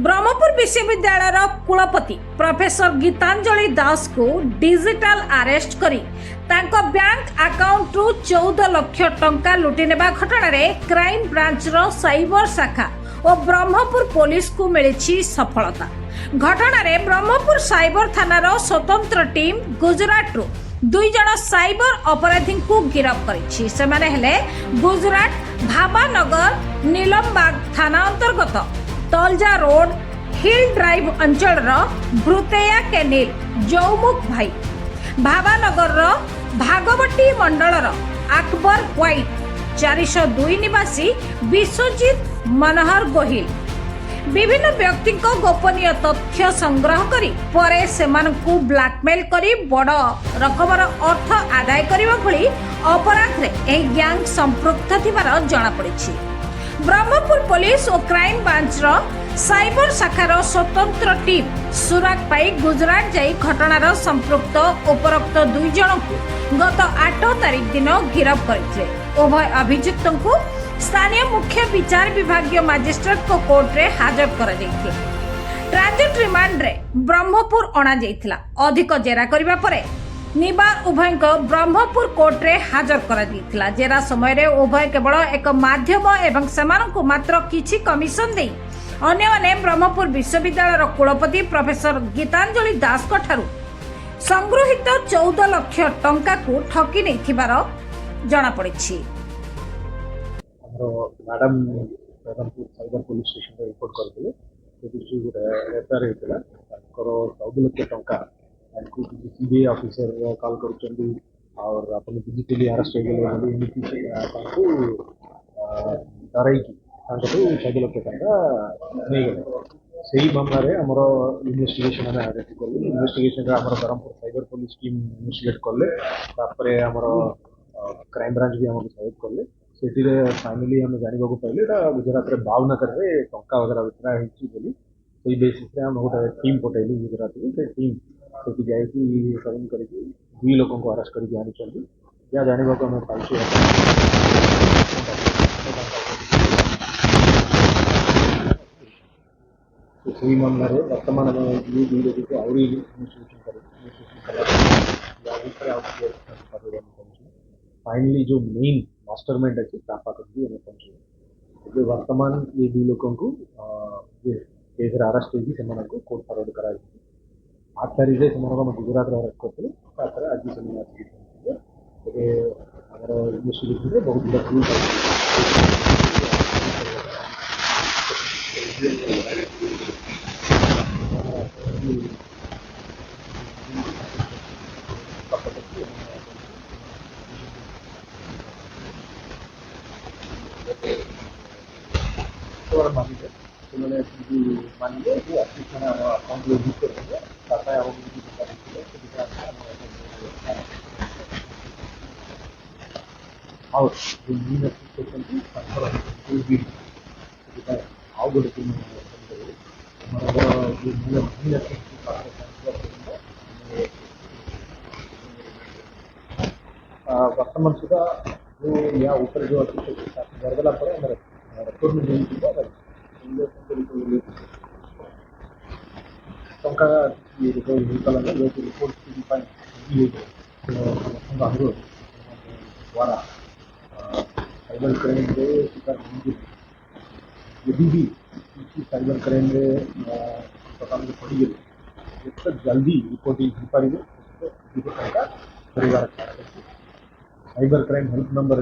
ब्रह्मपुर विश्वविद्यालय कुलपति प्रोफेसर गीतांजलि दास को डिजिटल अरेस्ट करी तांको बैंक अकाउंट रु 14 लाख टंका लुटि नेबा घटना रे क्राइम ब्रांच रो साइबर शाखा और ब्रह्मपुर पुलिस को मिली सफलता। घटना रे ब्रह्मपुर साइबर थाना रो स्वतंत्र टीम गुजरात रु 2 जण साइबर अपराधी को गिरफ्त करिछि। सेमाने हेले गुजरात भाबानगर नीलमबाग थाना अंतर्गत तलजा रोड हिल ड्राइव अंचल भृतेया केनिल जौमुख भाई, भाबानगर भागवती मंडल अकबर व्हाइट 402 निवासी विश्वजीत मनोहर गोहिल विभिन्न व्यक्ति गोपनीय तथ्य संग्रह करी परे सेमानकु ब्लैकमेल करी बड़ रकमर अर्थ आदाय करबा भली अपराध रे ए गैंग संपृक्त थिबार जणा पड़िछि। ब्रह्मपुर पुलिस और क्राइम ब्रांच साइबर शाखार स्वतंत्र टीम सुराग पाई गुजरात जाई घटनार संपृक्त उपरोक्त 2 जन को गत 8 तारिख दिन गिरफ्त करथिले। उभय अभियुक्त को स्थानीय मुख्य विचार विभागीय मजिस्ट्रेट को कोर्ट रे हाजर करा जायथिला। ट्रांजिट रिमांड रे ब्रह्मपुर अणा जायथिला। अधिक जेरा करिबा परे निबार उभय को ब्रह्मपुर कोर्ट रे हाजर करा जायथिला। जेरा समय रे उभय केवल एक माध्यम एवं समान को मात्र किछि कमिशन देई अन्य माने ब्रह्मपुर विश्वविद्यालय कुलपति प्रोफेसर गीतांजलि दास को ठारू संग्रहित 14 लाख टंका को ठकी नैथिबार जणा पड़िछि। Madam Berhampur cyber police station report करते एफआईआर होता 14 लाख टंका सीबीआई ऑफिसर कॉल कर और अपन डिजिटली अरेस्ट हो डर 14 लाख टंका नहीं गले से ही मामलें आमर इन्वेस्टिगेशन आम आरंभ कलु। इन्वेस्टिगेशन आम Brahmapur cyber police team investigate कले आमर क्राइम ब्रांच भी आमको सहयोग कले। से फाइनाली आम जानवा पाइले गुजरात में भावनगर में टंका वगैरह वितरा होती बेसिस आम गोटे टीम पटेलु गुजरात से टीम से जाकि सदन कर 2 लोक को अरेस्ट करके आनी जहाँ जानवा आम पाई से मामलें वर्तमान आम ये 2 लोग को आहरी फाइनली जो मेन मास्टरमाइंड अच्छे पाखक भी हमें पहुंचे वर्तमान ये 2 लोगों को केस अरेस्ट होगी कोर्ट फॉरवर्ड करा 8 तारीख से गुजरात अरेस्ट करते आज से इन्वेस्टिगेशन बहुत मानिए मानिए वो एप्लीकेशन अकाउंट यूज करेंगे और जो मीन एप्लीकेशन की हाउ गुड हमारा जो मीन वर्तमान सुधा जो या ऊपर जो गरगला पड़े हमारे टंका रिपोर्ट द्वारा साइबर क्राइम शिकार यदि भी साइबर क्राइम पता पड़ी जिते जल्दी रिपोर्टिंग हो पारे टंका परिवार साइबर क्राइम हेल्प नंबर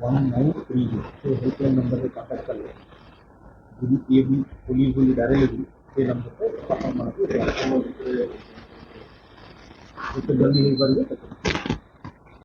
1930 से हेल्पलाइन नंबर से कांटेक्ट कर यदि ये भी पुलिस बोली डायरेक्टली ये नंबर पर जल्दी हो पारे।